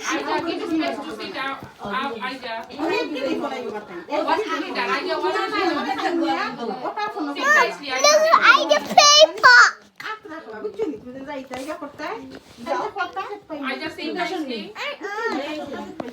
Aija, give space to sit down. Aija. Sit nicely, Aija. I get paper. Aija, sit nicely. Aija, sit down.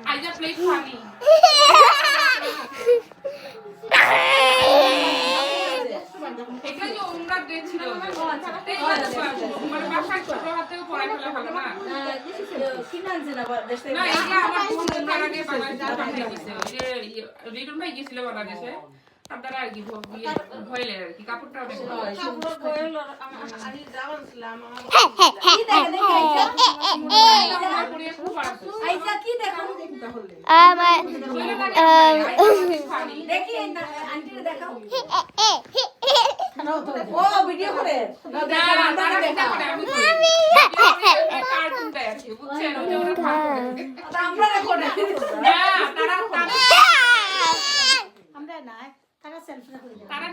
Aija played funny. এটা যে ওমরা day ছিল মানে বাসায় ছোট হাতেও পড়াই ফেলা ভালো না না এটা আমার বোন আগে বাংলাদেশে দিছে যে রিটন ভাই গিয়েছিল বাংলাদেশে তার দ্বারা আর কি ভয়েলে আর কি কাপড়টা অনেক ভিডিও করে কার্টুন দেয় আর কি বুঝছেন আমরা না তারা সেলফি করে তারা